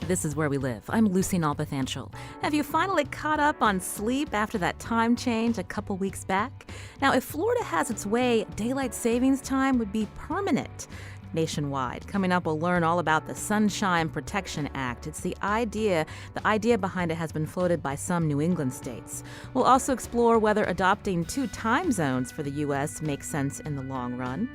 This is Where We Live. I'm Lucy Nalpathanchel. Have you finally caught up on sleep after that time change a couple weeks back? Now, if Florida has its way, daylight savings time would be permanent nationwide. Coming up, we'll learn all about the Sunshine Protection Act. It's the idea behind it has been floated by some New England states. We'll also explore whether adopting 2 time zones for the U.S. makes sense in the long run.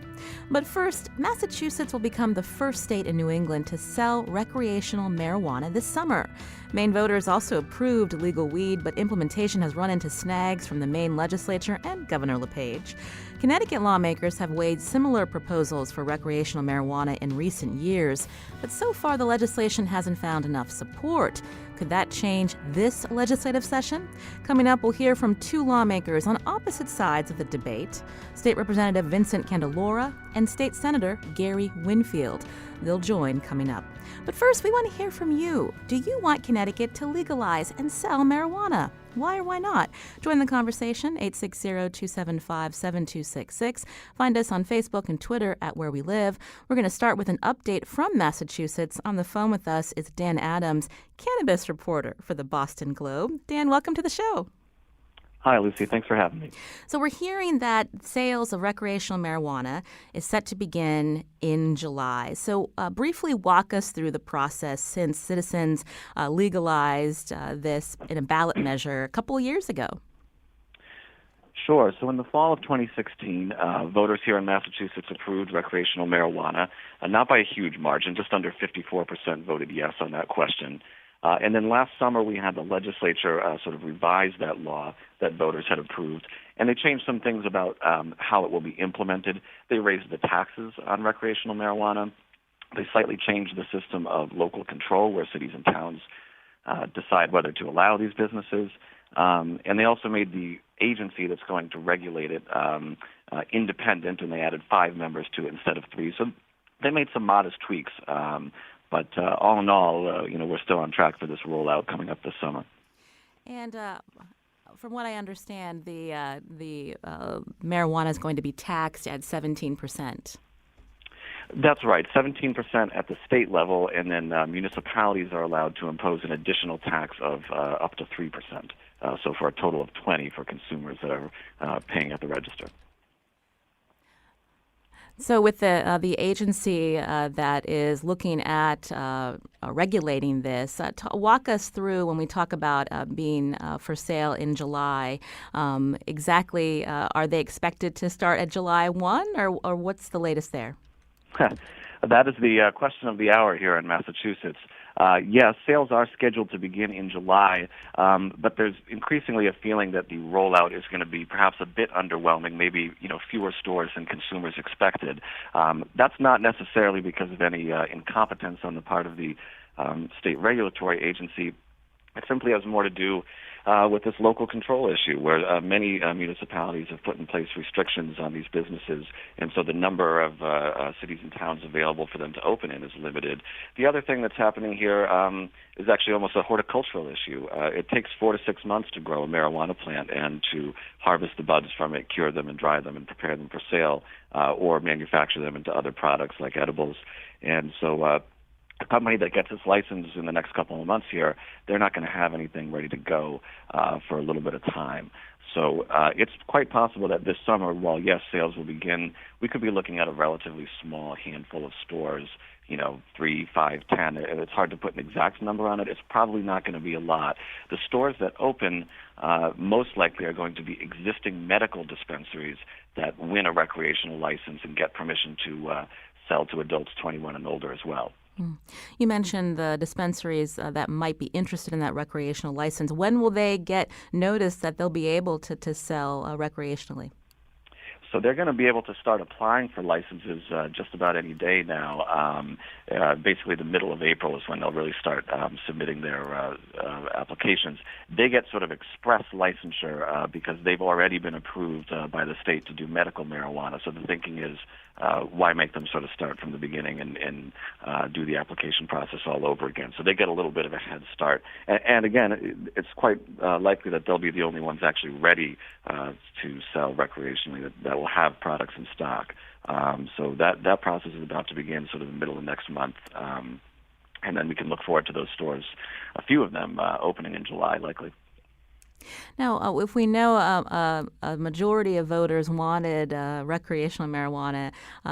But first, Massachusetts will become the first state in New England to sell recreational marijuana this summer. Maine voters also approved legal weed, but implementation has run into snags from the Maine legislature and Governor LePage. Connecticut lawmakers have weighed similar proposals for recreational marijuana in recent years, but so far the legislation hasn't found enough support. Could that change this legislative session? Coming up, we'll hear from 2 lawmakers on opposite sides of the debate, State Representative Vincent Candelora and State Senator Gary Winfield. They'll join coming up. But first, we want to hear from you. Do you want Connecticut to legalize and sell marijuana? Why or why not? Join the conversation, 860-275-7266. Find us on Facebook and Twitter at Where We Live. We're going to start with an update from Massachusetts. On the phone with us is Dan Adams, cannabis reporter for the Boston Globe. Dan, welcome to the show. Hi, Lucy. Thanks for having me. So we're hearing that sales of recreational marijuana is set to begin in July. So briefly walk us through the process since citizens legalized this in a ballot measure a couple of years ago. Sure. So in the fall of 2016, voters here in Massachusetts approved recreational marijuana, not by a huge margin, just under 54% voted yes on that question. And then last summer, we had the legislature sort of revise that law that voters had approved, and they changed some things about how it will be implemented. They raised the taxes on recreational marijuana. They slightly changed the system of local control, where cities and towns decide whether to allow these businesses. And they also made the agency that's going to regulate it independent, and they added 5 members to it instead of 3. So they made some modest tweaks. But all in all, we're still on track for this rollout coming up this summer. And from what I understand, the marijuana is going to be taxed at 17%. That's right, 17% at the state level, and then municipalities are allowed to impose an additional tax of up to 3%. So for a total of 20% for consumers that are paying at the register. So with the agency that is looking at regulating this, walk us through when we talk about being for sale in July. Exactly, are they expected to start at July 1, or what's the latest there? That is the question of the hour here in Massachusetts. Yes, sales are scheduled to begin in July, but there's increasingly a feeling that the rollout is going to be perhaps a bit underwhelming, maybe fewer stores than consumers expected. That's not necessarily because of any incompetence on the part of the state regulatory agency. It simply has more to do with this local control issue, where many municipalities have put in place restrictions on these businesses, and so the number of cities and towns available for them to open in is limited. The other thing that's happening here is actually almost a horticultural issue. It takes 4 to 6 months to grow a marijuana plant and to harvest the buds from it, cure them, and dry them, and prepare them for sale, or manufacture them into other products like edibles. And so a company that gets its license in the next couple of months here, they're not going to have anything ready to go for a little bit of time. So it's quite possible that this summer, while yes, sales will begin, we could be looking at a relatively small handful of stores, 3, 5, 10. It's hard to put an exact number on it. It's probably not going to be a lot. The stores that open most likely are going to be existing medical dispensaries that win a recreational license and get permission to sell to adults 21 and older as well. You mentioned the dispensaries that might be interested in that recreational license. When will they get notice that they'll be able to sell recreationally? So they're going to be able to start applying for licenses just about any day now. Basically, the middle of April is when they'll really start submitting their applications. They get sort of express licensure because they've already been approved by the state to do medical marijuana. So the thinking is, why make them sort of start from the beginning and do the application process all over again? So they get a little bit of a head start. And again, it's quite likely that they'll be the only ones actually ready to sell recreationally that will have products in stock. So that process is about to begin sort of the middle of next month. And then we can look forward to those stores, a few of them opening in July, likely. Now, if we know a majority of voters wanted recreational marijuana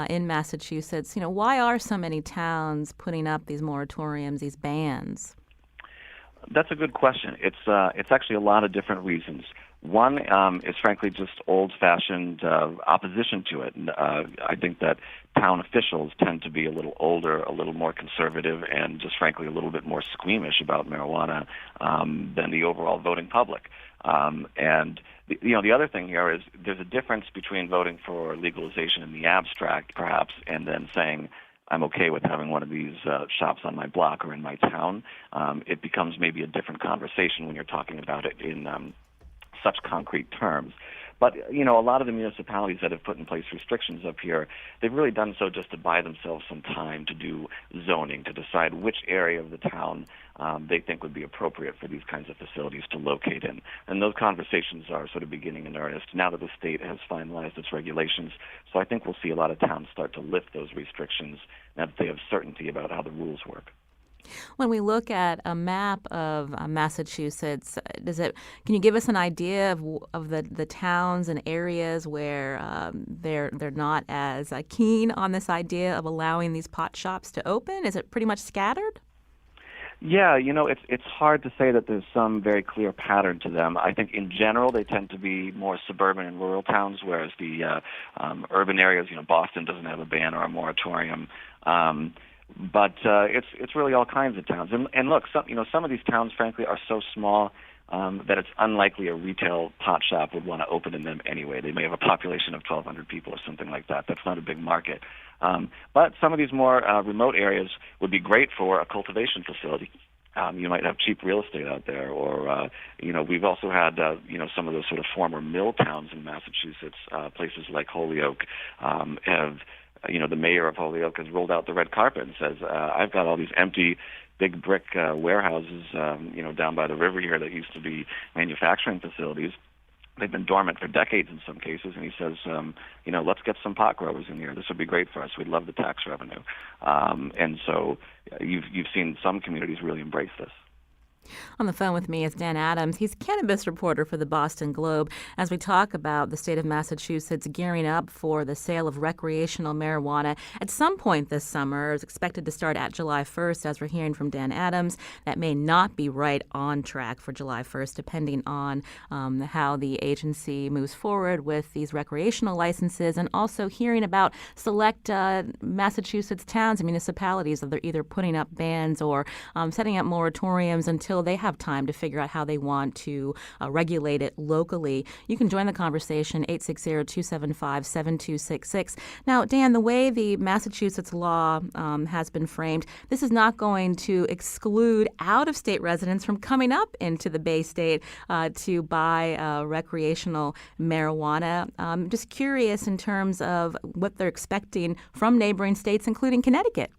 in Massachusetts, why are so many towns putting up these moratoriums, these bans? That's a good question. It's actually a lot of different reasons. One is frankly just old-fashioned opposition to it. And, I think that town officials tend to be a little older, a little more conservative, and just frankly a little bit more squeamish about marijuana than the overall voting public. The other thing here is there's a difference between voting for legalization in the abstract, perhaps, and then saying, I'm okay with having one of these shops on my block or in my town. It becomes maybe a different conversation when you're talking about it in such concrete terms. But, a lot of the municipalities that have put in place restrictions up here, they've really done so just to buy themselves some time to do zoning, to decide which area of the town they think would be appropriate for these kinds of facilities to locate in. And those conversations are sort of beginning in earnest now that the state has finalized its regulations. So I think we'll see a lot of towns start to lift those restrictions now that they have certainty about how the rules work. When we look at a map of Massachusetts, can you give us an idea of the towns and areas where they're not as keen on this idea of allowing these pot shops to open? Is it pretty much scattered? Yeah, it's hard to say that there's some very clear pattern to them. I think in general they tend to be more suburban and rural towns, whereas the urban areas, Boston doesn't have a ban or a moratorium. But it's really all kinds of towns. And look, some of these towns, frankly, are so small that it's unlikely a retail pot shop would want to open in them anyway. They may have a population of 1,200 people or something like that. That's not a big market. But some of these more remote areas would be great for a cultivation facility. You might have cheap real estate out there, or we've also had some of those sort of former mill towns in Massachusetts, places like Holyoke have. The mayor of Holyoke has rolled out the red carpet and says, I've got all these empty big brick warehouses, down by the river here that used to be manufacturing facilities. They've been dormant for decades in some cases, and he says, let's get some pot growers in here. This would be great for us. We'd love the tax revenue. And so you've seen some communities really embrace this. On the phone with me is Dan Adams. He's cannabis reporter for the Boston Globe as we talk about the state of Massachusetts gearing up for the sale of recreational marijuana at some point this summer. It's expected to start at July 1st, as we're hearing from Dan Adams. That may not be right on track for July 1st, depending on how the agency moves forward with these recreational licenses, and also hearing about select Massachusetts towns and municipalities that they're either putting up bans or setting up moratoriums until they have time to figure out how they want to regulate it locally. You can join the conversation, 860-275-7266. Now, Dan, the way the Massachusetts law has been framed, this is not going to exclude out-of-state residents from coming up into the Bay State to buy recreational marijuana. Just curious in terms of what they're expecting from neighboring states, including Connecticut.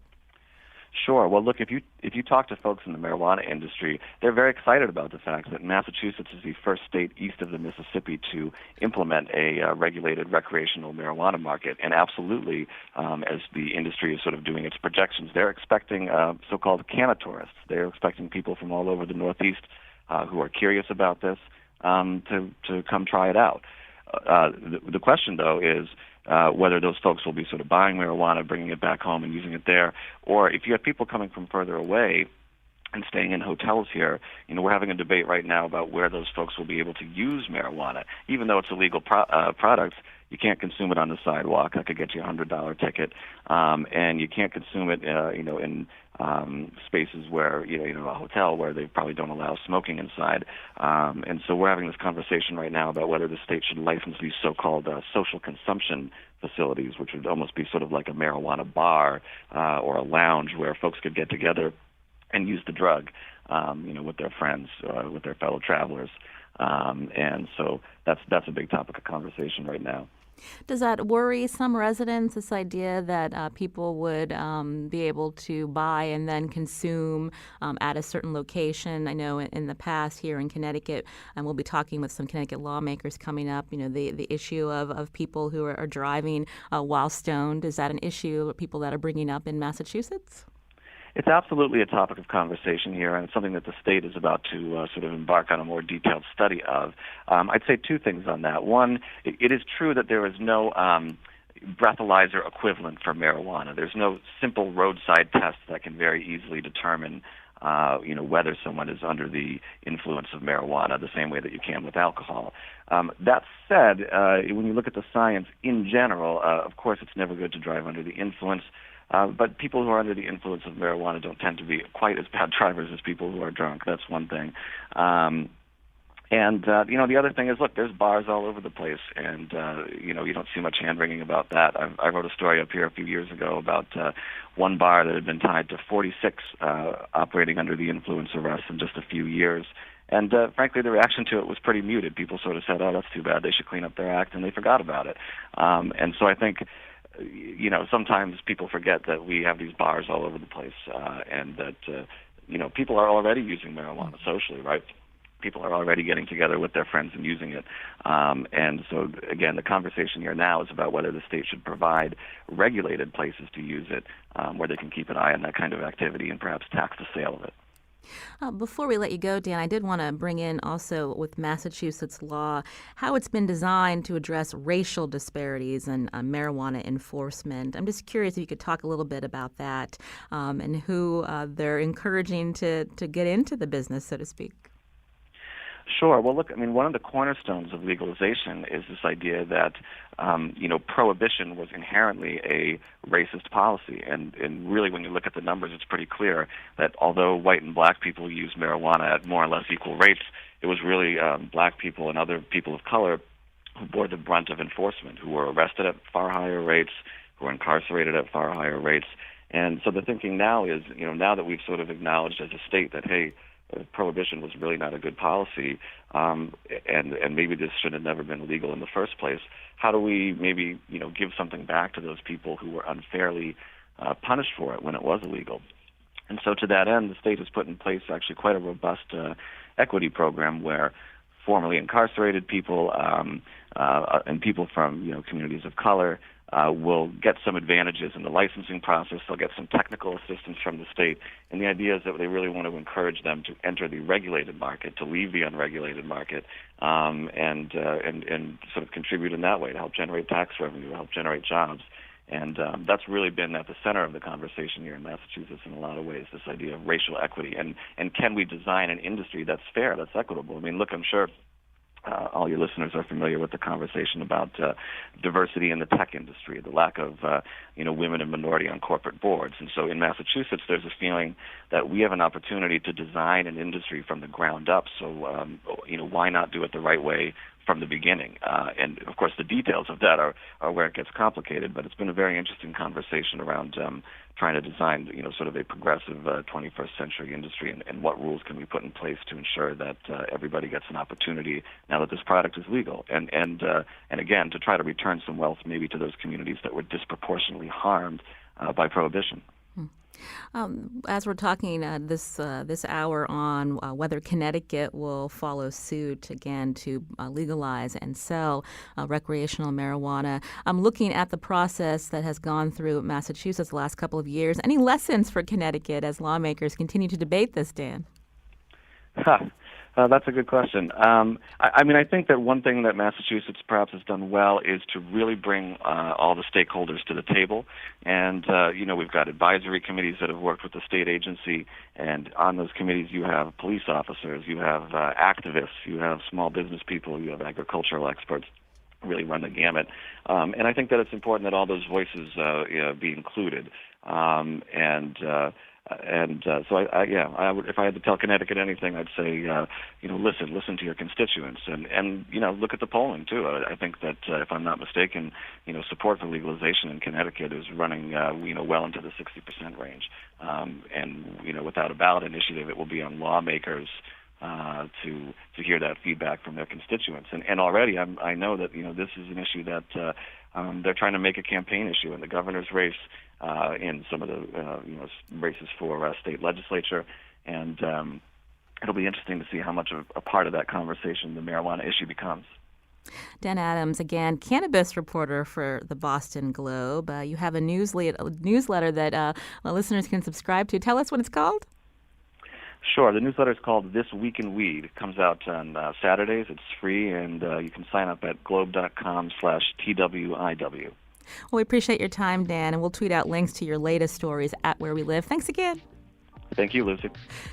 Sure. Well, look, if you talk to folks in the marijuana industry, they're very excited about the fact that Massachusetts is the first state east of the Mississippi to implement a regulated recreational marijuana market. And absolutely, as the industry is sort of doing its projections, they're expecting so-called canna-tourists. They're expecting people from all over the Northeast who are curious about this to come try it out. The question, though, is whether those folks will be sort of buying marijuana, bringing it back home and using it there, or if you have people coming from further away and staying in hotels here, we're having a debate right now about where those folks will be able to use marijuana. Even though it's a legal product, you can't consume it on the sidewalk. That could get you a $100 ticket, and you can't consume it, in spaces where, a hotel where they probably don't allow smoking inside. And so we're having this conversation right now about whether the state should license these so-called social consumption facilities, which would almost be sort of like a marijuana bar or a lounge where folks could get together and use the drug, with their friends, with their fellow travelers. And so that's a big topic of conversation right now. Does that worry some residents, this idea that people would be able to buy and then consume at a certain location? I know in the past here in Connecticut, and we'll be talking with some Connecticut lawmakers coming up, the issue of people who are driving while stoned. Is that an issue of people that are bringing up in Massachusetts? It's absolutely a topic of conversation here, and it's something that the state is about to sort of embark on a more detailed study of. I'd say two things on that. One, it is true that there is no breathalyzer equivalent for marijuana. There's no simple roadside test that can very easily determine whether someone is under the influence of marijuana the same way that you can with alcohol. That said, when you look at the science in general, of course it's never good to drive under the influence, but people who are under the influence of marijuana don't tend to be quite as bad drivers as people who are drunk. That's one thing. The other thing is, look, there's bars all over the place, and you don't see much hand-wringing about that. I wrote a story up here a few years ago about one bar that had been tied to 46 operating under the influence arrests in just a few years. And frankly, the reaction to it was pretty muted. People sort of said, oh, that's too bad, they should clean up their act, and they forgot about it. And so I think, sometimes people forget that we have these bars all over the place, and that, people are already using marijuana socially, right? People are already getting together with their friends and using it. And so, again, the conversation here now is about whether the state should provide regulated places to use it, where they can keep an eye on that kind of activity and perhaps tax the sale of it. Before we let you go, Dan, I did want to bring in also with Massachusetts law how it's been designed to address racial disparities in marijuana enforcement. I'm just curious if you could talk a little bit about that and who they're encouraging to get into the business, so to speak. Sure. Well, look, one of the cornerstones of legalization is this idea that, prohibition was inherently a racist policy. And really, when you look at the numbers, it's pretty clear that although white and black people use marijuana at more or less equal rates, it was really black people and other people of color who bore the brunt of enforcement, who were arrested at far higher rates, who were incarcerated at far higher rates. And so the thinking now is, now that we've sort of acknowledged as a state that, hey, prohibition was really not a good policy, and maybe this should have never been legal in the first place. How do we maybe give something back to those people who were unfairly punished for it when it was illegal? And so to that end, the state has put in place actually quite a robust equity program where formerly incarcerated people and people from communities of color will get some advantages in the licensing process. They'll get some technical assistance from the state. And the idea is that they really want to encourage them to enter the regulated market, to leave the unregulated market, and sort of contribute in that way to help generate tax revenue, to help generate jobs. And that's really been at the center of the conversation here in Massachusetts in a lot of ways, this idea of racial equity. And can we design an industry that's fair, that's equitable? Look, I'm sure all your listeners are familiar with the conversation about diversity in the tech industry, the lack of women and minority on corporate boards. And so in Massachusetts, there's a feeling that we have an opportunity to design an industry from the ground up. So, why not do it the right way from the beginning? And, of course, the details of that are where it gets complicated, but it's been a very interesting conversation around trying to design, sort of a progressive 21st century industry and what rules can we put in place to ensure that everybody gets an opportunity now that this product is legal. And again, to try to return some wealth maybe to those communities that were disproportionately harmed by prohibition. As we're talking this hour on whether Connecticut will follow suit again to legalize and sell recreational marijuana, I'm looking at the process that has gone through Massachusetts the last couple of years. Any lessons for Connecticut as lawmakers continue to debate this, Dan? That's a good question. I think that one thing that Massachusetts perhaps has done well is to really bring all the stakeholders to the table. And, we've got advisory committees that have worked with the state agency. And on those committees, you have police officers, you have activists, you have small business people, you have agricultural experts, really run the gamut. And I think that it's important that all those voices be included. So I would, if I had to tell Connecticut anything, I'd say, listen to your constituents and look at the polling too. I think that if I'm not mistaken, support for legalization in Connecticut is running, well into the 60% range. And without a ballot initiative, it will be on lawmakers to hear that feedback from their constituents. And already I know that this is an issue that they're trying to make a campaign issue in the governor's race, in some of the races for state legislature, and it'll be interesting to see how much of a part of that conversation the marijuana issue becomes. Dan Adams, again, cannabis reporter for the Boston Globe. You have a newsletter that listeners can subscribe to. Tell us what it's called. Sure. The newsletter is called This Week in Weed. It comes out on Saturdays. It's free, and you can sign up at globe.com/TWIW. Well, we appreciate your time, Dan, and we'll tweet out links to your latest stories at Where We Live. Thanks again. Thank you, Lucy.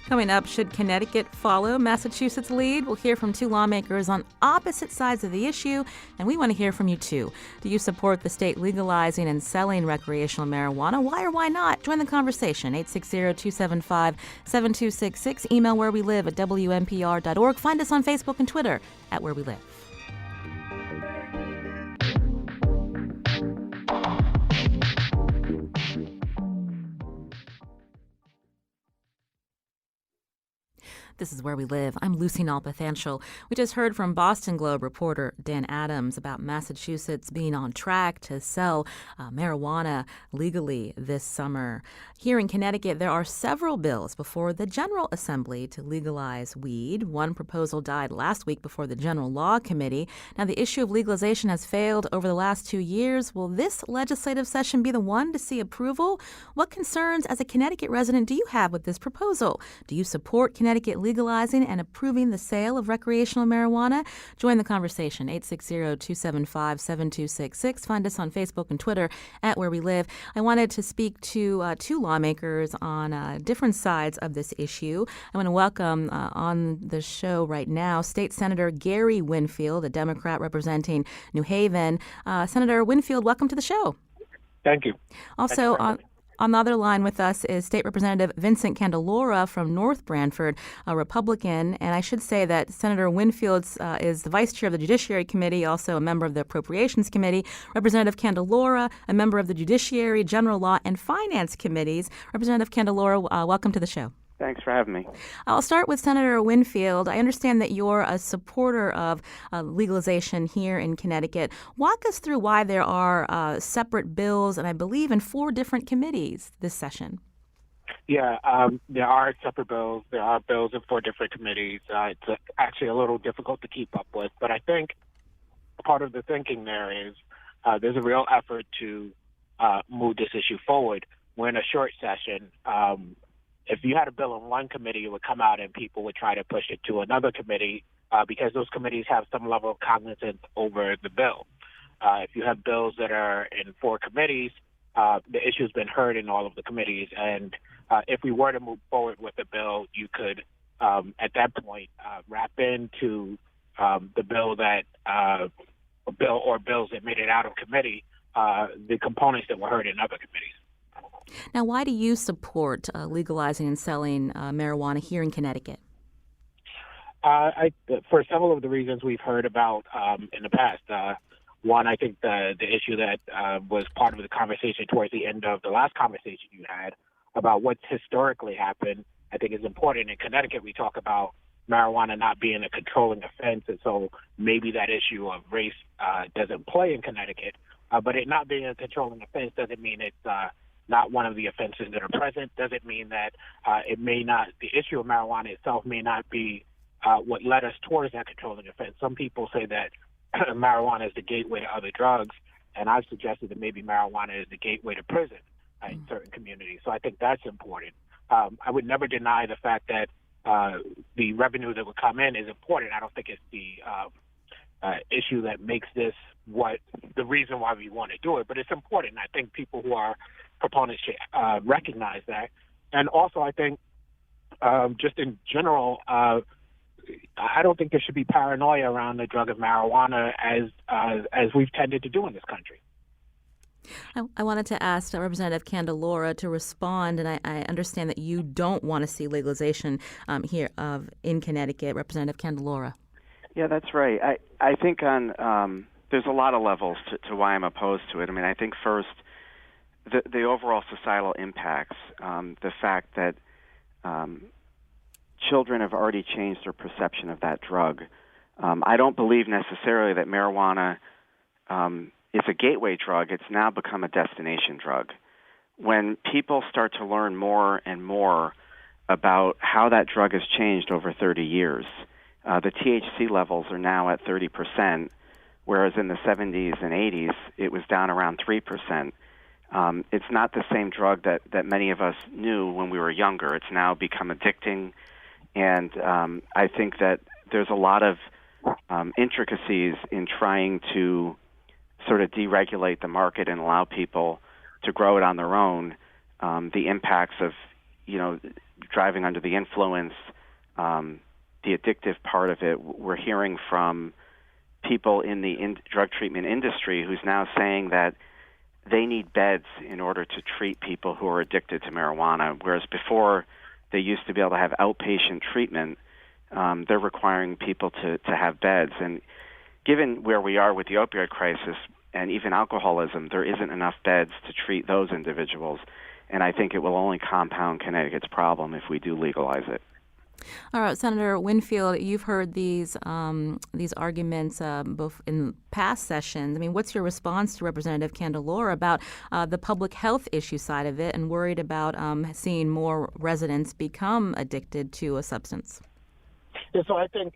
Coming up, should Connecticut follow Massachusetts' lead? We'll hear from two lawmakers on opposite sides of the issue, and we want to hear from you, too. Do you support the state legalizing and selling recreational marijuana? Why or why not? Join the conversation, 860-275-7266. Email wherewelive@WNPR.org. Find us on Facebook and Twitter at Where We Live. This is Where We Live. I'm Lucy Nalpathanchel. We just heard from Boston Globe reporter Dan Adams about Massachusetts being on track to sell marijuana legally this summer. Here in Connecticut, there are several bills before the General Assembly to legalize weed. One proposal died last week before the General Law Committee. Now, the issue of legalization has failed over the last 2 years. Will this legislative session be the one to see approval? What concerns as a Connecticut resident do you have with this proposal? Do you support Connecticut legalizing and approving the sale of recreational marijuana? Join the conversation, 860-275-7266. Find us on Facebook and Twitter at Where We Live. I wanted to speak to two lawmakers on different sides of this issue. I want to welcome on the show right now State Senator Gary Winfield, a Democrat representing New Haven. Senator Winfield, welcome to the show. Thank you. Also, on the other line with us is State Representative Vincent Candelora from North Branford, a Republican. And I should say that Senator Winfield is the vice chair of the Judiciary Committee, also a member of the Appropriations Committee. Representative Candelora, a member of the Judiciary, General Law, and Finance Committees. Representative Candelora, welcome to the show. Thanks for having me. I'll start with Senator Winfield. I understand that you're a supporter of legalization here in Connecticut. Walk us through why there are separate bills, and I believe in 4 different committees this session. Yeah, there are separate bills. There are bills in 4 different committees. It's actually a little difficult to keep up with, but I think part of the thinking there is there's a real effort to move this issue forward. We're in a short session. If you had a bill in one committee, it would come out and people would try to push it to another committee because those committees have some level of cognizance over the bill. If you have bills that are in 4 committees, the issue's been heard in all of the committees. And if we were to move forward with the bill, you could, at that point, wrap into the bill that or bills that made it out of committee, the components that were heard in other committees. Now, why do you support legalizing and selling marijuana here in Connecticut? For several of the reasons we've heard about in the past. One, I think the issue that was part of the conversation towards the end of the last conversation you had about what's historically happened, I think is important. In Connecticut, we talk about marijuana not being a controlling offense, and so maybe that issue of race doesn't play in Connecticut. But it not being a controlling offense doesn't mean it's not one of the offenses that are present, doesn't mean that the issue of marijuana itself may not be what led us towards that controlling offense. Some people say that marijuana is the gateway to other drugs, and I've suggested that maybe marijuana is the gateway to prison in certain communities. So I think that's important. I would never deny the fact that the revenue that would come in is important. I don't think it's the issue that makes this the reason why we want to do it, but it's important. I think people who are proponents should recognize that. And also, I think just in general, I don't think there should be paranoia around the drug of marijuana as we've tended to do in this country. I wanted to ask Representative Candelora to respond, and I understand that you don't want to see legalization here in Connecticut. Representative Candelora. Yeah, that's right. I think there's a lot of levels to why I'm opposed to it. I mean, I think first, the overall societal impacts, the fact that children have already changed their perception of that drug. I don't believe necessarily that marijuana is a gateway drug. It's now become a destination drug. When people start to learn more and more about how that drug has changed over 30 years, the THC levels are now at 30%. whereas in the 70s and 80s, it was down around 3%. It's not the same drug that many of us knew when we were younger. It's now become addicting, and I think that there's a lot of intricacies in trying to sort of deregulate the market and allow people to grow it on their own. The impacts of, driving under the influence, the addictive part of it. We're hearing from people in the drug treatment industry who's now saying that they need beds in order to treat people who are addicted to marijuana, whereas before they used to be able to have outpatient treatment. They're requiring people to have beds. And given where we are with the opioid crisis and even alcoholism, there isn't enough beds to treat those individuals. And I think it will only compound Connecticut's problem if we do legalize it. All right, Senator Winfield, you've heard these arguments both in past sessions. I mean, what's your response to Representative Candelora about the public health issue side of it and worried about seeing more residents become addicted to a substance? Yeah, so I think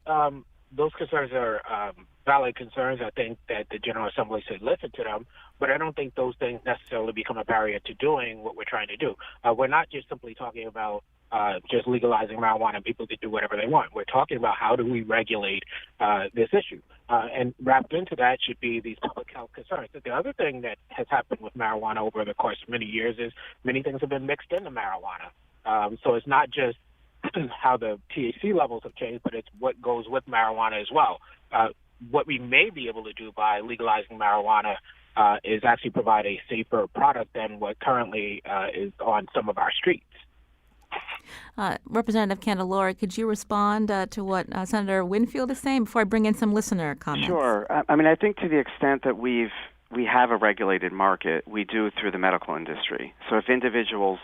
those concerns are valid concerns. I think that the General Assembly should listen to them, but I don't think those things necessarily become a barrier to doing what we're trying to do. We're not just simply talking about just legalizing marijuana and people to do whatever they want. We're talking about how do we regulate this issue. And wrapped into that should be these public health concerns. The other thing that has happened with marijuana over the course of many years is many things have been mixed into marijuana. So it's not just how the THC levels have changed, but it's what goes with marijuana as well. What we may be able to do by legalizing marijuana is actually provide a safer product than what currently is on some of our streets. Representative Candelora, could you respond to what Senator Winfield is saying before I bring in some listener comments? Sure. I think to the extent that we have a regulated market, we do through the medical industry. So if individuals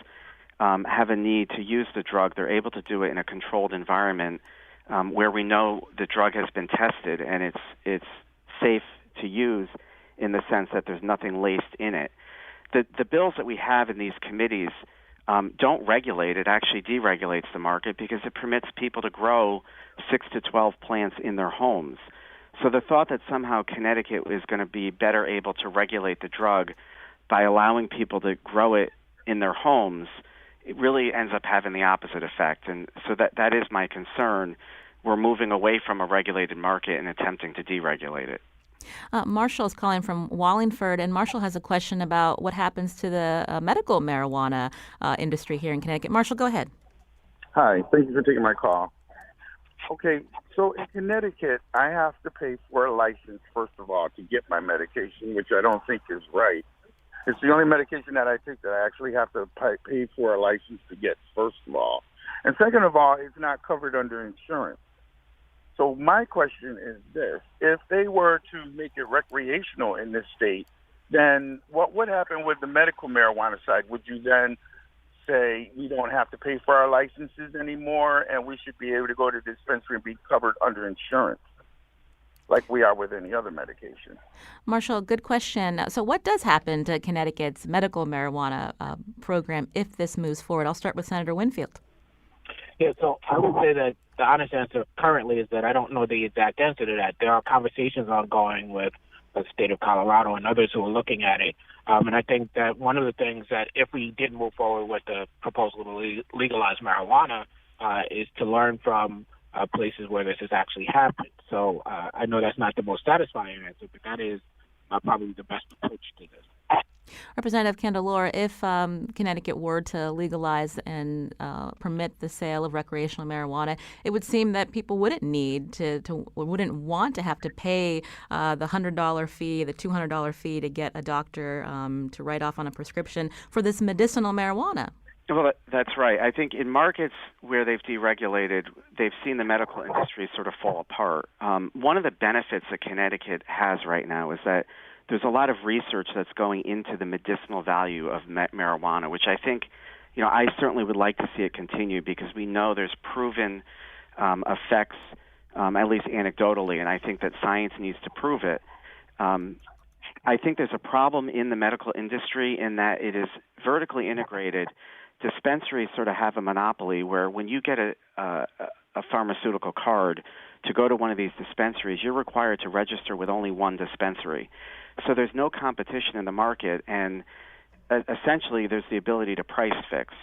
have a need to use the drug, they're able to do it in a controlled environment where we know the drug has been tested and it's safe to use in the sense that there's nothing laced in it. The bills that we have in these committees don't regulate. It actually deregulates the market because it permits people to grow 6 to 12 plants in their homes. So the thought that somehow Connecticut is going to be better able to regulate the drug by allowing people to grow it in their homes, it really ends up having the opposite effect. And so that is my concern. We're moving away from a regulated market and attempting to deregulate it. Marshall is calling from Wallingford, and Marshall has a question about what happens to the medical marijuana industry here in Connecticut. Marshall, go ahead. Hi, thank you for taking my call. Okay, so in Connecticut, I have to pay for a license, first of all, to get my medication, which I don't think is right. It's the only medication that I take that I actually have to pay for a license to get, first of all. And second of all, it's not covered under insurance. So my question is this. If they were to make it recreational in this state, then what would happen with the medical marijuana side? Would you then say we don't have to pay for our licenses anymore and we should be able to go to the dispensary and be covered under insurance like we are with any other medication? Marshall, good question. So what does happen to Connecticut's medical marijuana program if this moves forward? I'll start with Senator Winfield. Yeah, so I would say that the honest answer currently is that I don't know the exact answer to that. There are conversations ongoing with the state of Colorado and others who are looking at it. And I think that one of the things that if we did move forward with the proposal to legalize marijuana is to learn from places where this has actually happened. So I know that's not the most satisfying answer, but that is probably the best approach to this. Representative Candelora, if Connecticut were to legalize and permit the sale of recreational marijuana, it would seem that people wouldn't wouldn't want to have to pay the $100 fee, the $200 fee to get a doctor to write off on a prescription for this medicinal marijuana. Well, that's right. I think in markets where they've deregulated, they've seen the medical industry sort of fall apart. One of the benefits that Connecticut has right now is that there's a lot of research that's going into the medicinal value of marijuana, which I think, I certainly would like to see it continue because we know there's proven effects, at least anecdotally, and I think that science needs to prove it. I think there's a problem in the medical industry in that it is vertically integrated. Dispensaries sort of have a monopoly where when you get a pharmaceutical card to go to one of these dispensaries, you're required to register with only one dispensary. So there's no competition in the market, and essentially there's the ability to price fix.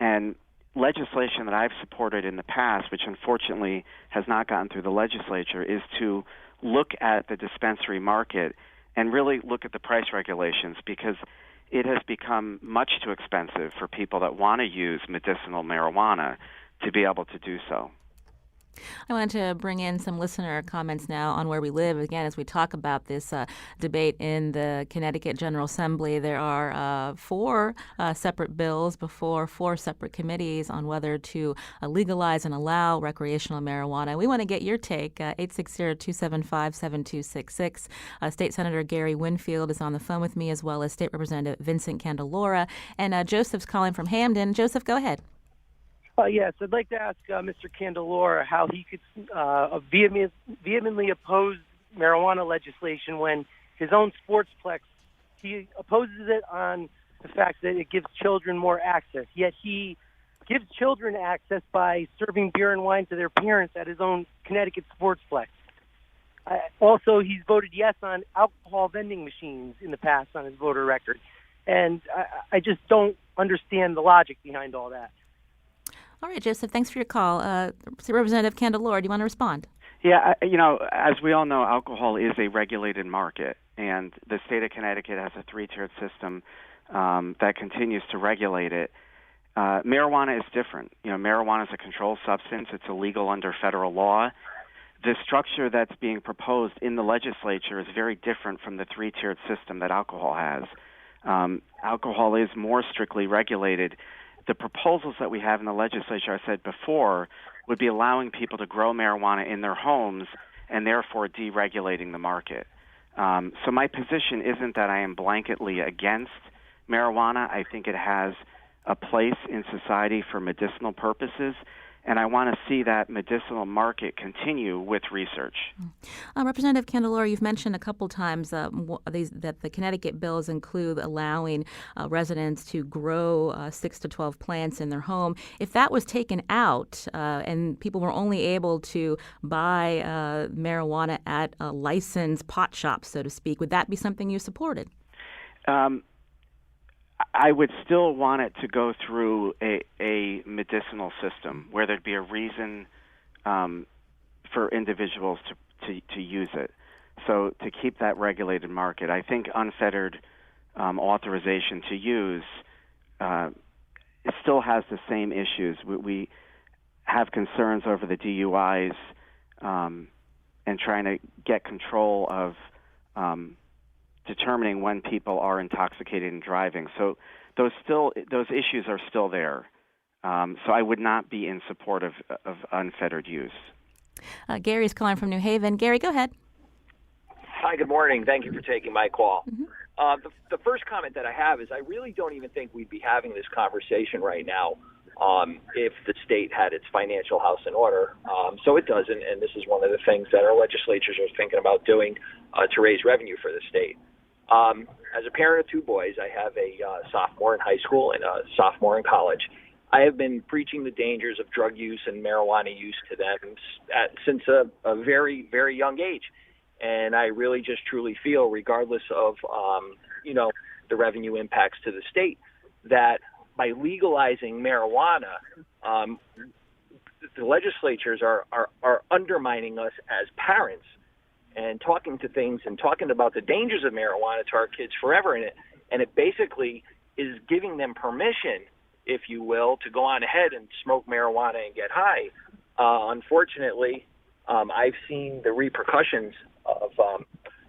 And legislation that I've supported in the past, which unfortunately has not gotten through the legislature, is to look at the dispensary market and really look at the price regulations, because it has become much too expensive for people that want to use medicinal marijuana to be able to do so. I wanted to bring in some listener comments now on where we live. Again, as we talk about this debate in the Connecticut General Assembly, there are four separate bills before four separate committees on whether to legalize and allow recreational marijuana. We want to get your take. 860-275-7266. State Senator Gary Winfield is on the phone with me, as well as State Representative Vincent Candelora. And Joseph's calling from Hamden. Joseph, go ahead. Yes, I'd like to ask Mr. Candelora how he could vehemently oppose marijuana legislation when his own sportsplex, he opposes it on the fact that it gives children more access, yet he gives children access by serving beer and wine to their parents at his own Connecticut sportsplex. Also, he's voted yes on alcohol vending machines in the past on his voter record, and I just don't understand the logic behind all that. All right, Joseph, thanks for your call. State Representative Candelora, do you want to respond? Yeah, as we all know, alcohol is a regulated market, and the state of Connecticut has a three-tiered system that continues to regulate it. Marijuana is different. Marijuana is a controlled substance. It's illegal under federal law. The structure that's being proposed in the legislature is very different from the three-tiered system that alcohol has. Alcohol is more strictly regulated. The proposals that we have in the legislature, I said before, would be allowing people to grow marijuana in their homes and therefore deregulating the market. So my position isn't that I am blanketly against marijuana. I think it has a place in society for medicinal purposes, and I want to see that medicinal market continue with research. Representative Candelora, you've mentioned a couple times that the Connecticut bills include allowing residents to grow 6 to 12 plants in their home. If that was taken out and people were only able to buy marijuana at a licensed pot shop, so to speak, would that be something you supported? I would still want it to go through a medicinal system where there'd be a reason for individuals to use it. So to keep that regulated market, I think unfettered authorization to use it still has the same issues. We have concerns over the DUIs and trying to get control of determining when people are intoxicated and driving. So those issues are still there. So I would not be in support of unfettered use. Gary's calling from New Haven. Gary, go ahead. Hi, good morning. Thank you for taking my call. Mm-hmm. The first comment that I have is I really don't even think we'd be having this conversation right now if the state had its financial house in order. So it doesn't, and this is one of the things that our legislatures are thinking about doing to raise revenue for the state. As a parent of two boys, I have a sophomore in high school and a sophomore in college. I have been preaching the dangers of drug use and marijuana use to them since a very, very young age. And I really just truly feel, regardless of, the revenue impacts to the state, that by legalizing marijuana, the legislatures are undermining us as parents and talking about the dangers of marijuana to our kids forever. And it basically is giving them permission, if you will, to go on ahead and smoke marijuana and get high. Unfortunately, I've seen the repercussions of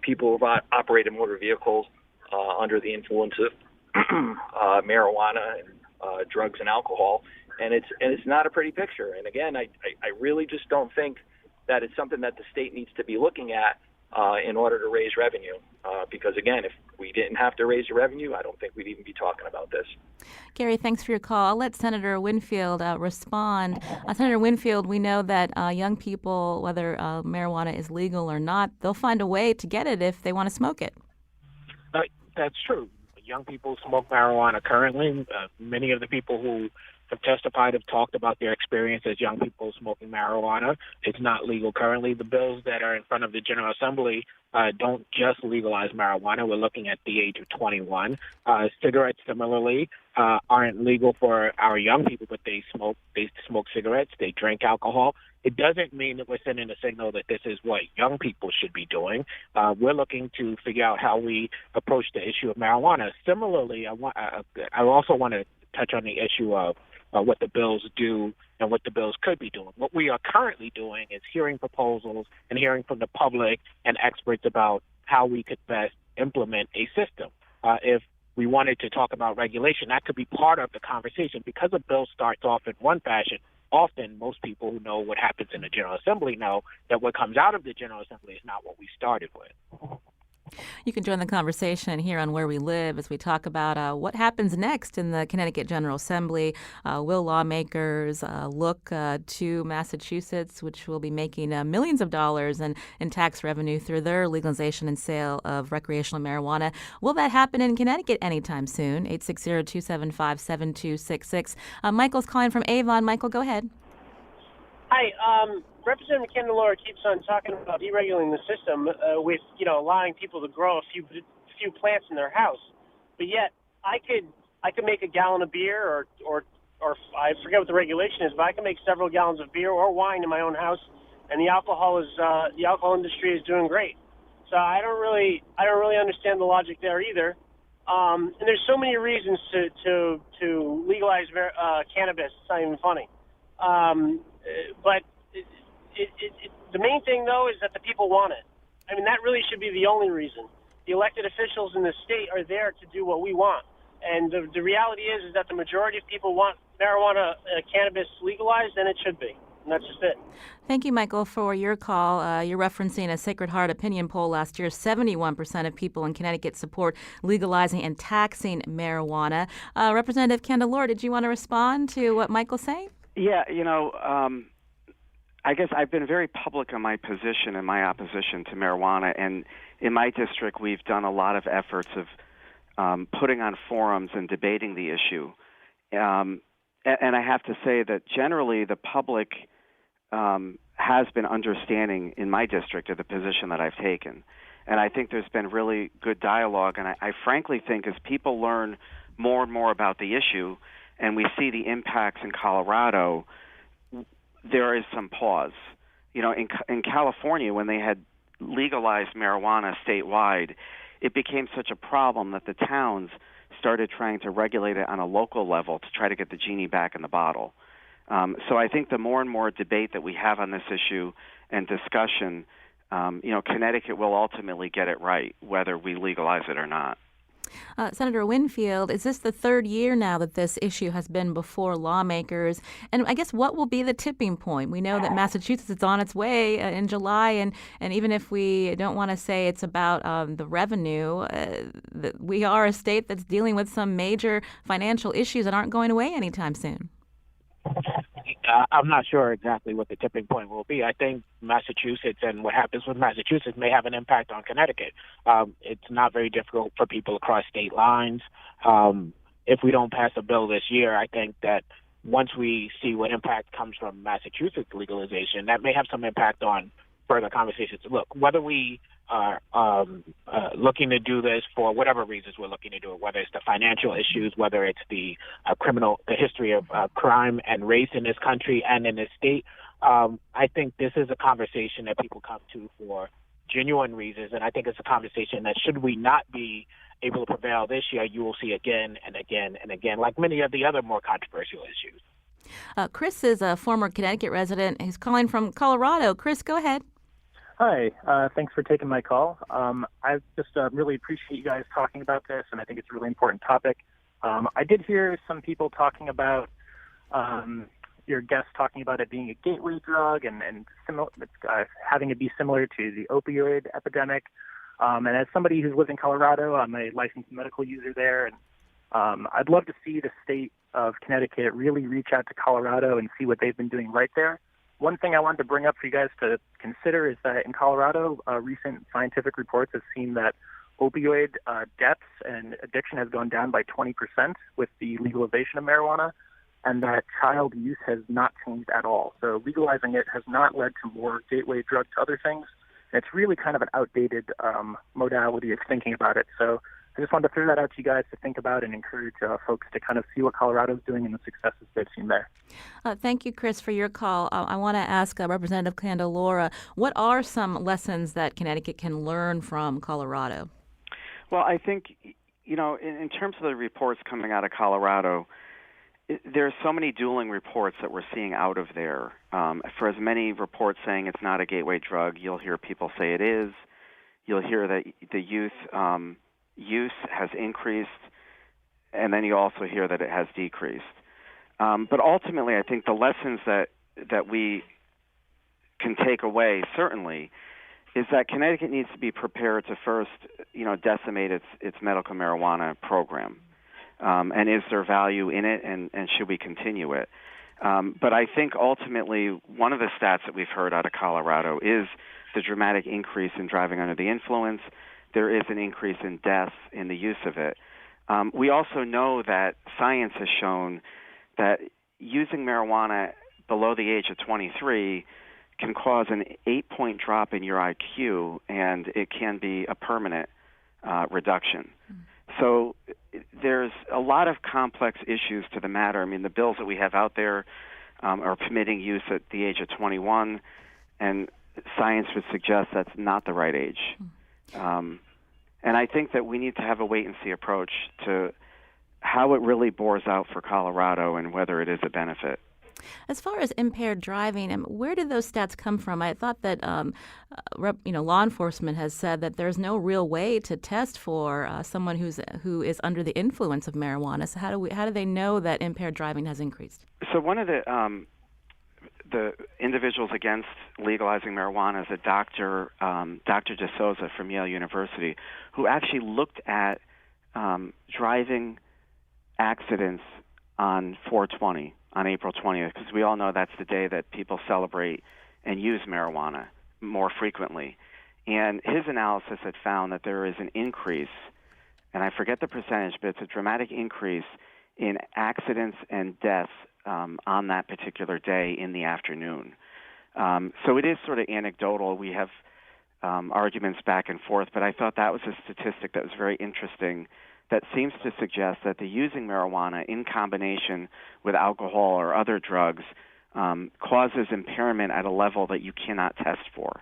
people who've operated motor vehicles under the influence of marijuana and drugs and alcohol, and it's not a pretty picture. And again, I really just don't think that it's something that the state needs to be looking at in order to raise revenue. Because again, if we didn't have to raise the revenue, I don't think we'd even be talking about this. Gary, thanks for your call. I'll let Senator Winfield respond. Senator Winfield, we know that young people, whether marijuana is legal or not, they'll find a way to get it if they want to smoke it. That's true. Young people smoke marijuana currently. Many of the people who have testified, have talked about their experience as young people smoking marijuana. It's not legal currently. The bills that are in front of the General Assembly don't just legalize marijuana. We're looking at the age of 21. Cigarettes, similarly, aren't legal for our young people, but they smoke cigarettes, they drink alcohol. It doesn't mean that we're sending a signal that this is what young people should be doing. We're looking to figure out how we approach the issue of marijuana. Similarly, I also want to touch on the issue of what the bills do and what the bills could be doing. What we are currently doing is hearing proposals and hearing from the public and experts about how we could best implement a system. If we wanted to talk about regulation, that could be part of the conversation. Because a bill starts off in one fashion, often most people who know what happens in the General Assembly know that what comes out of the General Assembly is not what we started with. You can join the conversation here on Where We Live as we talk about what happens next in the Connecticut General Assembly. Will lawmakers look to Massachusetts, which will be making millions of dollars in tax revenue through their legalization and sale of recreational marijuana? Will that happen in Connecticut anytime soon? 860-275-7266. Michael's calling from Avon. Michael, go ahead. Hi, Representative Candelora keeps on talking about deregulating the system with, allowing people to grow a few plants in their house. But yet, I could make a gallon of beer, or I forget what the regulation is, but I can make several gallons of beer or wine in my own house, and the alcohol industry is doing great. So I don't really understand the logic there either. And there's so many reasons to legalize cannabis. It's not even funny. But the main thing, though, is that the people want it. I mean, that really should be the only reason. The elected officials in the state are there to do what we want. And the reality is that the majority of people want marijuana, cannabis legalized, and it should be. And that's just it. Thank you, Michael, for your call. You're referencing a Sacred Heart opinion poll last year. 71% of people in Connecticut support legalizing and taxing marijuana. Representative Candelora, did you want to respond to what Michael's saying? Yeah, I guess I've been very public on my position and my opposition to marijuana, and in my district we've done a lot of efforts of putting on forums and debating the issue. And I have to say that generally the public has been understanding in my district of the position that I've taken. And I think there's been really good dialogue, and I frankly think as people learn more and more about the issue and we see the impacts in Colorado, there is some pause. In California, when they had legalized marijuana statewide, it became such a problem that the towns started trying to regulate it on a local level to try to get the genie back in the bottle. So I think the more and more debate that we have on this issue and discussion, Connecticut will ultimately get it right, whether we legalize it or not. Senator Winfield, is this the third year now that this issue has been before lawmakers? And I guess what will be the tipping point? We know that Massachusetts is on its way in July, and even if we don't want to say it's about the revenue, we are a state that's dealing with some major financial issues that aren't going away anytime soon. I'm not sure exactly what the tipping point will be. I think Massachusetts and what happens with Massachusetts may have an impact on Connecticut. It's not very difficult for people across state lines. If we don't pass a bill this year, I think that once we see what impact comes from Massachusetts legalization, that may have some impact on further conversations. Look, whether we are looking to do this for whatever reasons we're looking to do it, whether it's the financial issues, whether it's the history of crime and race in this country and in this state, I think this is a conversation that people come to for genuine reasons, and I think it's a conversation that should we not be able to prevail this year, you will see again and again and again, like many of the other more controversial issues. Chris is a former Connecticut resident. He's calling from Colorado. Chris, go ahead. Hi, thanks for taking my call. I just really appreciate you guys talking about this, and I think it's a really important topic. I did hear some people talking about your guests talking about it being a gateway drug and having it be similar to the opioid epidemic. And as somebody who lives in Colorado, I'm a licensed medical user there, and I'd love to see the state of Connecticut really reach out to Colorado and see what they've been doing right there. One thing I wanted to bring up for you guys to consider is that in Colorado, recent scientific reports have seen that opioid deaths and addiction has gone down by 20% with the legalization of marijuana. and that child use has not changed at all. So legalizing it has not led to more gateway drug to other things. It's really kind of an outdated modality of thinking about it. So I just wanted to throw that out to you guys to think about and encourage folks to kind of see what Colorado's doing and the successes they've seen there. Thank you, Chris, for your call. I want to ask Representative Candelora, what are some lessons that Connecticut can learn from Colorado? Well, I think, in terms of the reports coming out of Colorado, there are so many dueling reports that we're seeing out of there. For as many reports saying it's not a gateway drug, you'll hear people say it is. You'll hear that the youth use has increased, and then you also hear that it has decreased. But ultimately, I think the lessons that we can take away, certainly, is that Connecticut needs to be prepared to first, decimate its medical marijuana program. And is there value in it, and should we continue it? But I think ultimately one of the stats that we've heard out of Colorado is the dramatic increase in driving under the influence. There is an increase in deaths in the use of it. We also know that science has shown that using marijuana below the age of 23 can cause an 8-point drop in your IQ, and it can be a permanent reduction. So there's a lot of complex issues to the matter. I mean, the bills that we have out there are permitting use at the age of 21, and science would suggest that's not the right age. And I think that we need to have a wait-and-see approach to how it really bores out for Colorado and whether it is a benefit. As far as impaired driving, where did those stats come from? I thought that law enforcement has said that there's no real way to test for someone who is under the influence of marijuana. So how do they know that impaired driving has increased? So one of the individuals against legalizing marijuana is a Dr. DeSouza from Yale University, who actually looked at driving accidents on 420. On April 20th, because we all know that's the day that people celebrate and use marijuana more frequently. And his analysis had found that there is an increase, and I forget the percentage, but it's a dramatic increase in accidents and deaths on that particular day in the afternoon. So it is sort of anecdotal. We have arguments back and forth, but I thought that was a statistic that was very interesting that seems to suggest that the using marijuana in combination with alcohol or other drugs causes impairment at a level that you cannot test for.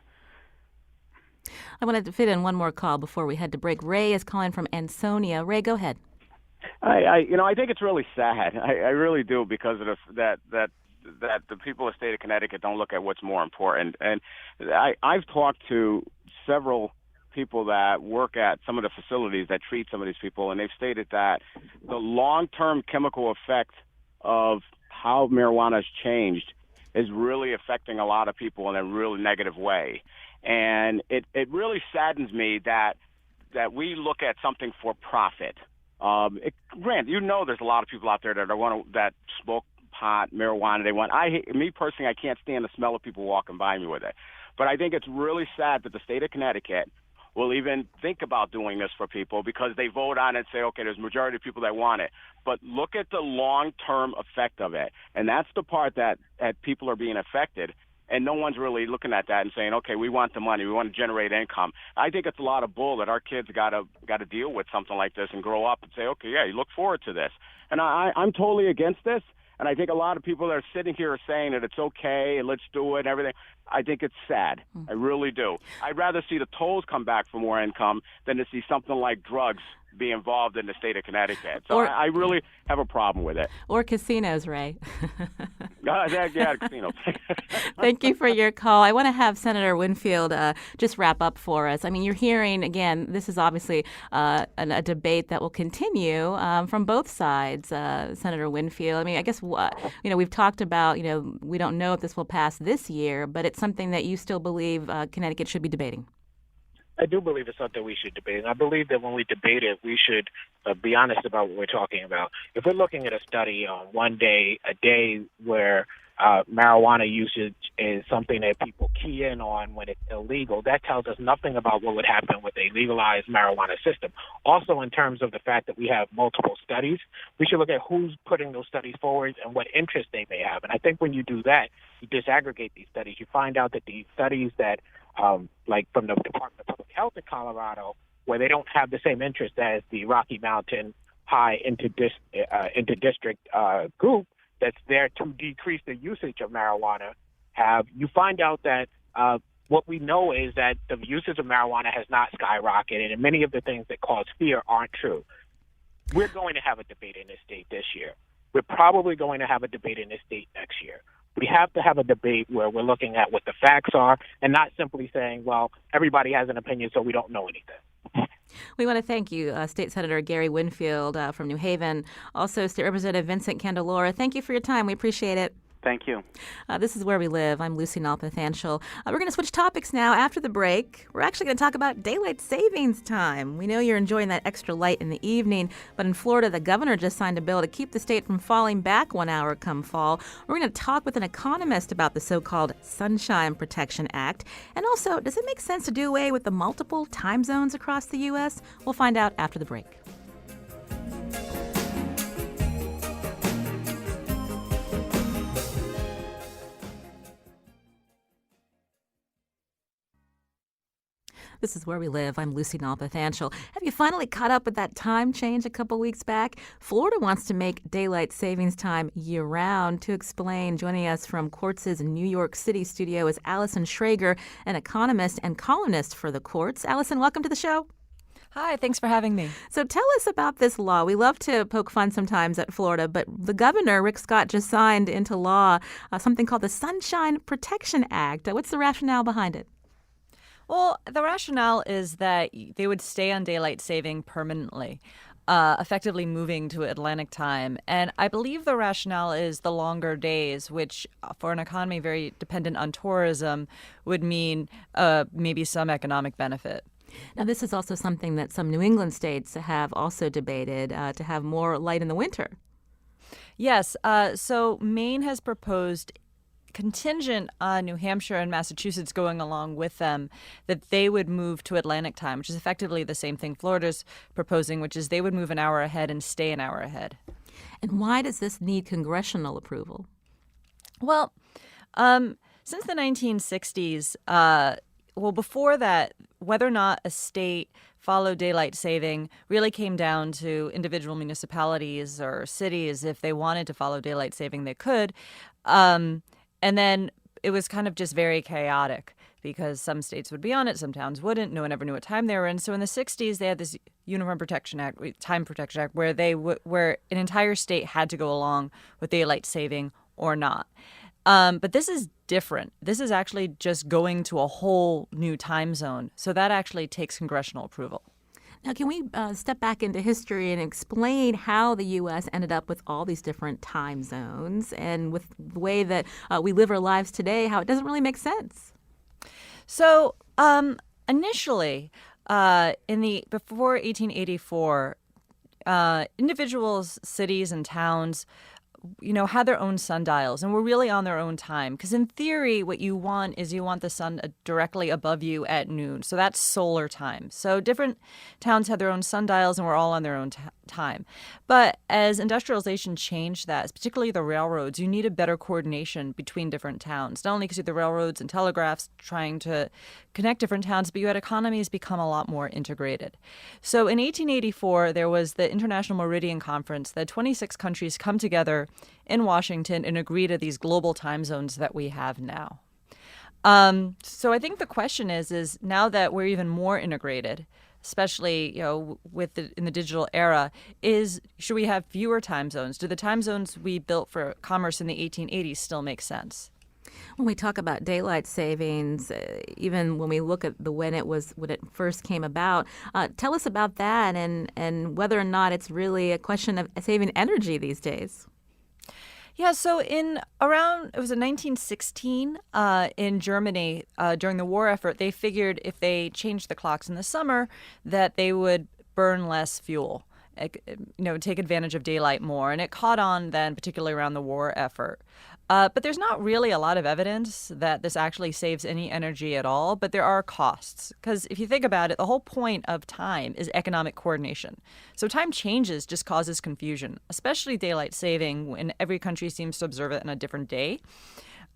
I wanted to fit in one more call before we head to break. Ray is calling from Ansonia. Ray, go ahead. I think it's really sad. I really do, because of that the people of the state of Connecticut don't look at what's more important. And I've talked to several people that work at some of the facilities that treat some of these people, and they've stated that the long-term chemical effect of how marijuana has changed is really affecting a lot of people in a really negative way. And it really saddens me that we look at something for profit. Granted, there's a lot of people out there that smoke pot, marijuana. Me personally, I can't stand the smell of people walking by me with it. But I think it's really sad that the state of Connecticut will even think about doing this for people, because they vote on it and say, okay, there's a majority of people that want it. But look at the long-term effect of it. And that's the part that people are being affected. And no one's really looking at that and saying, okay, we want the money, we want to generate income. I think it's a lot of bull that our kids got to deal with something like this and grow up and say, okay, yeah, you look forward to this. And I'm totally against this. And I think a lot of people that are sitting here are saying that it's okay and let's do it and everything. I think it's sad. I really do. I'd rather see the tolls come back for more income than to see something like drugs be involved in the state of Connecticut. So I really have a problem with it. Or casinos, Ray. Yeah, casinos. Thank you for your call. I want to have Senator Winfield just wrap up for us. I mean, you're hearing, again, this is obviously a debate that will continue from both sides, Senator Winfield. I mean, I guess, we've talked about, we don't know if this will pass this year, but it's something that you still believe Connecticut should be debating. I do believe it's something we should debate. And I believe that when we debate it, we should be honest about what we're talking about. If we're looking at a study on a day where marijuana usage is something that people key in on when it's illegal, that tells us nothing about what would happen with a legalized marijuana system. Also, in terms of the fact that we have multiple studies, we should look at who's putting those studies forward and what interest they may have. And I think when you do that, you disaggregate these studies. You find out that the studies that, like from the Department of Public Health in Colorado, where they don't have the same interest as the Rocky Mountain High inter-district group that's there to decrease the usage of marijuana, you find out that what we know is that the usage of marijuana has not skyrocketed, and many of the things that cause fear aren't true. We're going to have a debate in this state this year. We're probably going to have a debate in this state next year. We have to have a debate where we're looking at what the facts are and not simply saying, well, everybody has an opinion, so we don't know anything. We want to thank you, State Senator Gary Winfield from New Haven, also State Representative Vincent Candelora. Thank you for your time. We appreciate it. Thank you. This is Where We Live. I'm Lucy Nalpathanchel. We're going to switch topics now. After the break, we're actually going to talk about daylight savings time. We know you're enjoying that extra light in the evening, but in Florida, the governor just signed a bill to keep the state from falling back 1 hour come fall. We're going to talk with an economist about the so-called Sunshine Protection Act. And also, does it make sense to do away with the multiple time zones across the U.S.? We'll find out after the break. This is Where We Live. I'm Lucy Nalpathanchel. Have you finally caught up with that time change a couple weeks back? Florida wants to make daylight savings time year-round. To explain, joining us from Quartz' New York City studio is Allison Schrager, an economist and columnist for the Quartz. Allison, welcome to the show. Hi, thanks for having me. So tell us about this law. We love to poke fun sometimes at Florida, but the governor, Rick Scott, just signed into law something called the Sunshine Protection Act. What's the rationale behind it? Well, the rationale is that they would stay on daylight saving permanently, effectively moving to Atlantic time. And I believe the rationale is the longer days, which for an economy very dependent on tourism would mean maybe some economic benefit. Now, this is also something that some New England states have also debated, to have more light in the winter. Yes. So Maine has proposed, contingent on New Hampshire and Massachusetts going along with them, that they would move to Atlantic time, which is effectively the same thing Florida's proposing, which is they would move an hour ahead and stay an hour ahead. And why does this need congressional approval? Well, since the 1960s, before that, whether or not a state followed daylight saving really came down to individual municipalities or cities. If they wanted to follow daylight saving, they could. And then it was kind of just very chaotic because some states would be on it, some towns wouldn't. No one ever knew what time they were in. So in the 60s, they had this Uniform Protection Act, Time Protection Act, where where an entire state had to go along with daylight saving or not. But this is different. This is actually just going to a whole new time zone. So that actually takes congressional approval. Now, can we step back into history and explain how the U.S. ended up with all these different time zones and with the way that we live our lives today, how it doesn't really make sense? So initially, before 1884, individuals, cities, and towns had their own sundials and were really on their own time. Because in theory, what you want is you want the sun directly above you at noon. So that's solar time. So different towns had their own sundials and were all on their own time. But as industrialization changed that, particularly the railroads, you needed better coordination between different towns. Not only because you had the railroads and telegraphs trying to connect different towns, but you had economies become a lot more integrated. So in 1884, there was the International Meridian Conference that 26 countries come together in Washington and agree to these global time zones that we have now. So I think the question is now that we're even more integrated, especially in the digital era, should we have fewer time zones? Do the time zones we built for commerce in the 1880s still make sense? When we talk about daylight savings, even when we look at when it first came about, tell us about that and whether or not it's really a question of saving energy these days. Yeah, so it was in 1916 in Germany, during the war effort, they figured if they changed the clocks in the summer that they would burn less fuel. take advantage of daylight more. And it caught on then, particularly around the war effort. But there's not really a lot of evidence that this actually saves any energy at all, but there are costs. Because if you think about it, the whole point of time is economic coordination. So time changes just causes confusion, especially daylight saving when every country seems to observe it on a different day.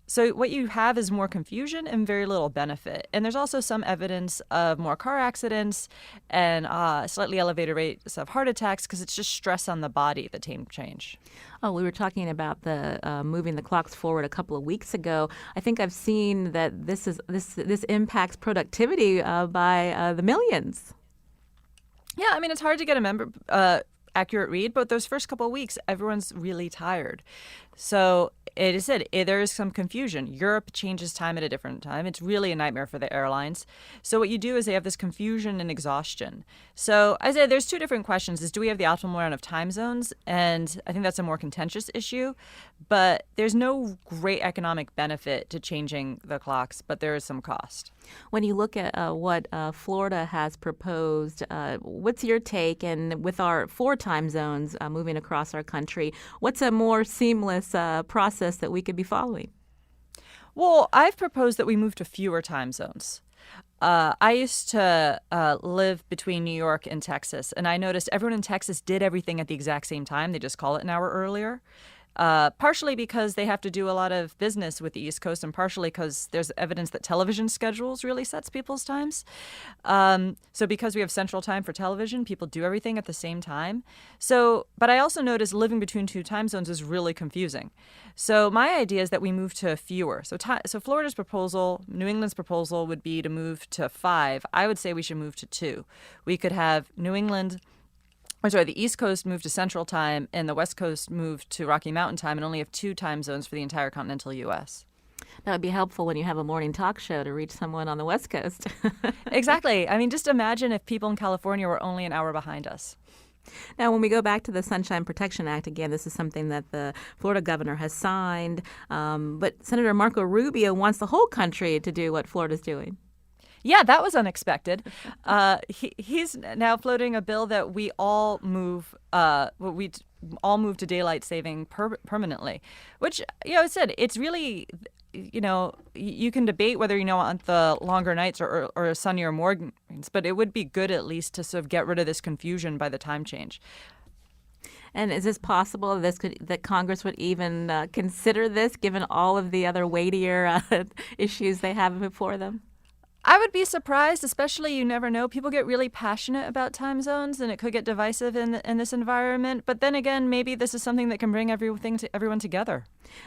So what you have is more confusion and very little benefit. And there's also some evidence of more car accidents and slightly elevated rates of heart attacks because it's just stress on the body, the time change. Oh, we were talking about the moving the clocks forward a couple of weeks ago. I think I've seen that this impacts productivity by the millions. Yeah, I mean, it's hard to get a accurate read, but those first couple of weeks, everyone's really tired. So it is said there is some confusion. Europe changes time at a different time. It's really a nightmare for the airlines. So what you do is they have this confusion and exhaustion. So I said there's two different questions: is do we have the optimal amount of time zones? And I think that's a more contentious issue. But there's no great economic benefit to changing the clocks, but there is some cost. When you look at what Florida has proposed, what's your take? And with our 4 time zones moving across our country, what's a more seamless process that we could be following? Well, I've proposed that we move to fewer time zones. I used to live between New York and Texas, and I noticed everyone in Texas did everything at the exact same time. They just call it an hour earlier. Partially because they have to do a lot of business with the East Coast, and partially because there's evidence that television schedules really sets people's times. So because we have central time for television, people do everything at the same time. But I also noticed living between 2 time zones is really confusing. So my idea is that we move to fewer. So Florida's proposal, New England's proposal would be to move to 5. I would say we should move to 2. We could have the East Coast move to Central Time and the West Coast move to Rocky Mountain Time and only have 2 time zones for the entire continental U.S. That would be helpful when you have a morning talk show to reach someone on the West Coast. Exactly. I mean, just imagine if people in California were only an hour behind us. Now, when we go back to the Sunshine Protection Act, again, this is something that the Florida governor has signed. But Senator Marco Rubio wants the whole country to do what Florida's doing. Yeah, that was unexpected. He's now floating a bill that we all move to daylight saving permanently, which, I said, it's really, you can debate whether you want the longer nights or sunnier mornings, but it would be good at least to sort of get rid of this confusion by the time change. And is this possible that Congress would even consider this, given all of the other weightier issues they have before them? I would be surprised, especially you never know. People get really passionate about time zones, and it could get divisive in this environment. But then again, maybe this is something that can bring everyone together.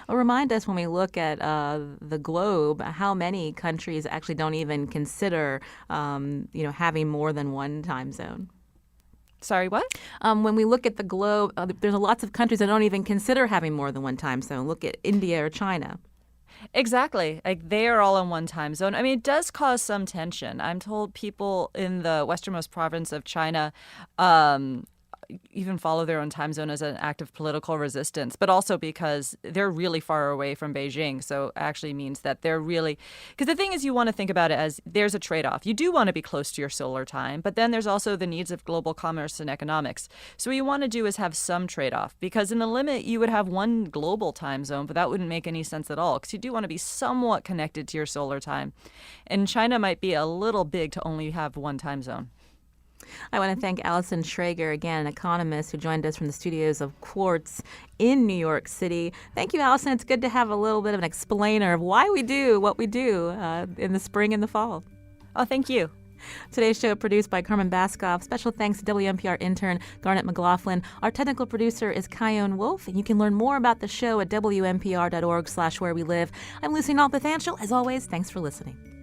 Well, remind us when we look at the globe, how many countries actually don't even consider, having more than one time zone. Sorry, what? When we look at the globe, there's lots of countries that don't even consider having more than one time zone. Look at India or China. Exactly. Like they are all in one time zone. I mean, it does cause some tension. I'm told people in the westernmost province of China even follow their own time zone as an act of political resistance, but also because they're really far away from Beijing. So it actually means that they're really, because the thing is, you want to think about it as there's a trade-off. You do want to be close to your solar time, but then there's also the needs of global commerce and economics. So what you want to do is have some trade-off, because in the limit, you would have one global time zone, but that wouldn't make any sense at all, because you do want to be somewhat connected to your solar time. And China might be a little big to only have one time zone. I want to thank Allison Schrager, again, an economist who joined us from the studios of Quartz in New York City. Thank you, Allison. It's good to have a little bit of an explainer of why we do what we do in the spring and the fall. Oh, thank you. Today's show produced by Carmen Baskov. Special thanks to WNPR intern Garnet McLaughlin. Our technical producer is Kyone Wolf, and you can learn more about the show at WNPR.org/wherewelive. I'm Lucy Nalpathanchel. As always, thanks for listening.